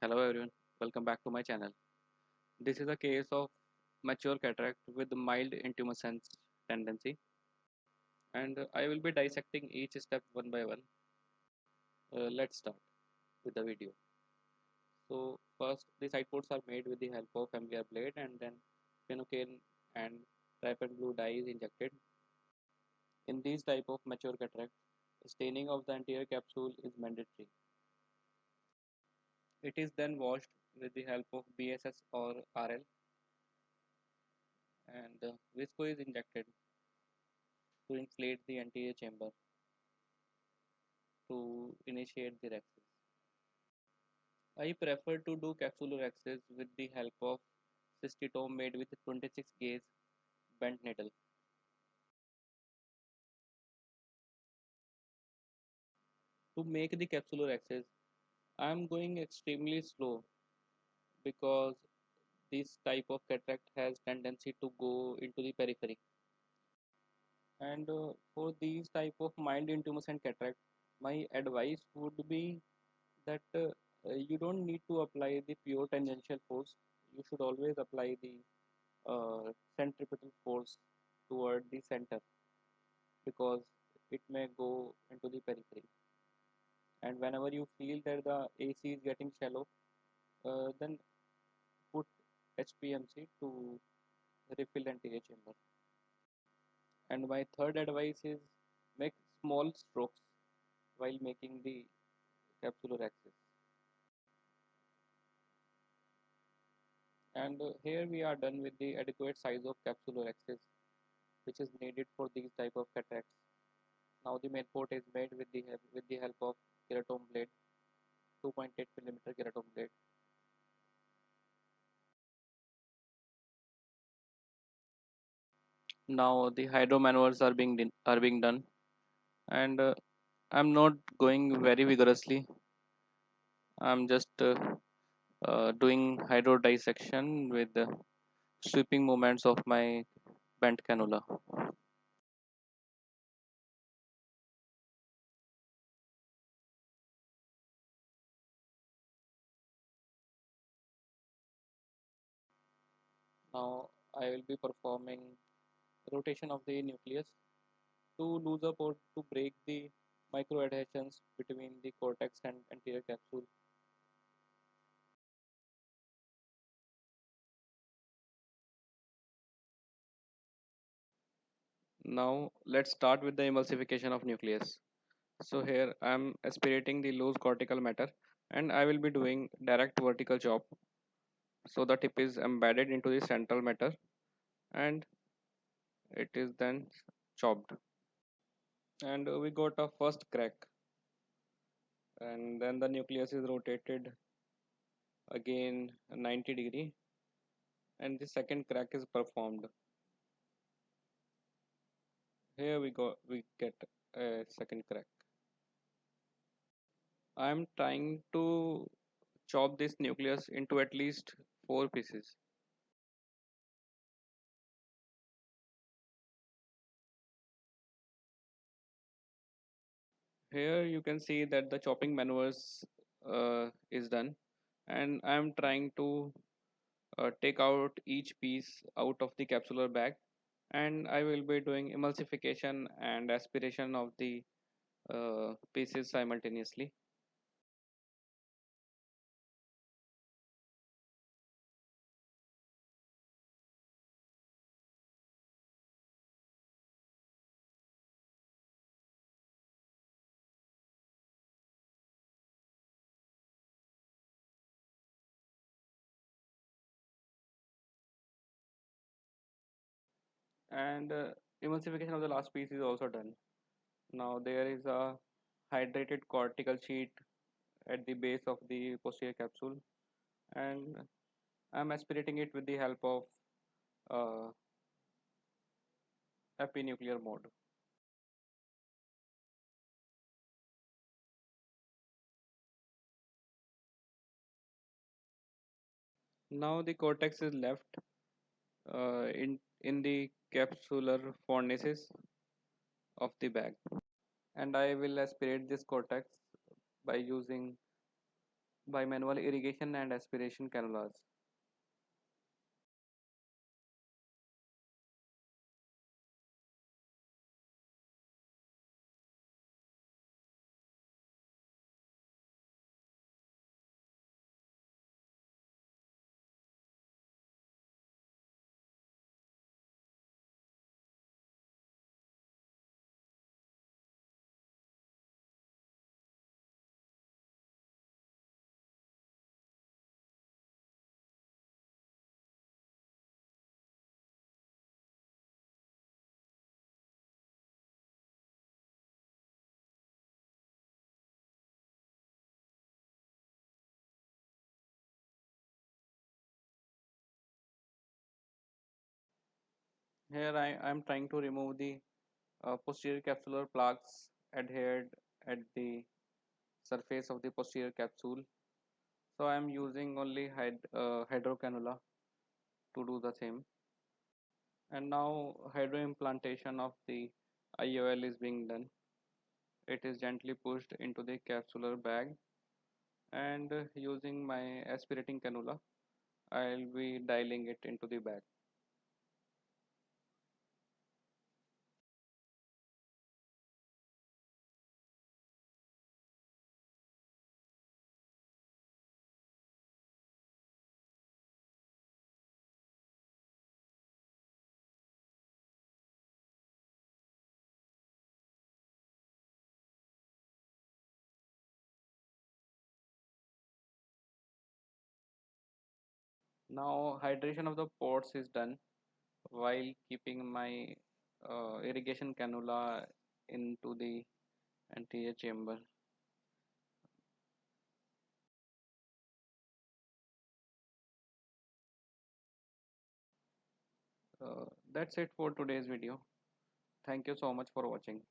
Hello everyone, welcome back to my channel. This is a case of mature cataract with mild intumescence tendency, and I will be dissecting each step one by one. Let's start with the video. So first, the side ports are made with the help of MVR blade, and then phenocane and ripened blue dye is injected. In these type of mature cataract, staining of the anterior capsule is mandatory. It is then washed with the help of BSS or RL, and visco is injected to inflate the anterior chamber to initiate the rexis. I prefer to do capsulorhexis with the help of cystitome made with 26 gauge bent needle. To make the capsulorhexis, I am going extremely slow because this type of cataract has tendency to go into the periphery. And for these type of mild intumescent cataract, my advice would be that you don't need to apply the pure tangential force. You should always apply the centripetal force toward the center because it may go into the periphery. And whenever you feel that the AC is getting shallow, then put HPMC to refill anterior chamber. And my third advice is make small strokes while making the capsular axis. And here we are done with the adequate size of capsular axis which is needed for these type of cataracts. Now the main port is made with the help of keratome blade, 2.8 millimeter keratome blade. Now the hydro maneuvers are being done, and I'm not going very vigorously. I'm just doing hydrodissection with the sweeping movements of my bent cannula. Now I will be performing rotation of the nucleus to lose up or to break the microadhesions between the cortex and anterior capsule. Now let's start with the emulsification of nucleus. So here I am aspirating the loose cortical matter, and I will be doing direct vertical chop. So the tip is embedded into the central matter and it is then chopped. And we got a first crack, and then the nucleus is rotated again 90 degree, and the second crack is performed. Here we get a second crack. I am trying to chop this nucleus into at least 4 pieces. Here you can see that the chopping maneuvers is done, and I am trying to take out each piece out of the capsular bag, and I will be doing emulsification and aspiration of the pieces simultaneously. And emulsification of the last piece is also done. Now there is a hydrated cortical sheet at the base of the posterior capsule, and I'm aspirating it with the help of uh, epinuclear mode. Now the cortex is left in the capsular fornices of the bag, and I will aspirate this cortex by using by manual irrigation and aspiration cannulas. Here I am trying to remove the posterior capsular plaques adhered at the surface of the posterior capsule. So I am using only hydrocannula to do the same. And now hydroimplantation of the IOL is being done. It is gently pushed into the capsular bag, and using my aspirating cannula, I'll be dialing it into the bag. Now hydration of the ports is done while keeping my irrigation cannula into the anterior chamber. That's it for today's video. Thank you so much for watching.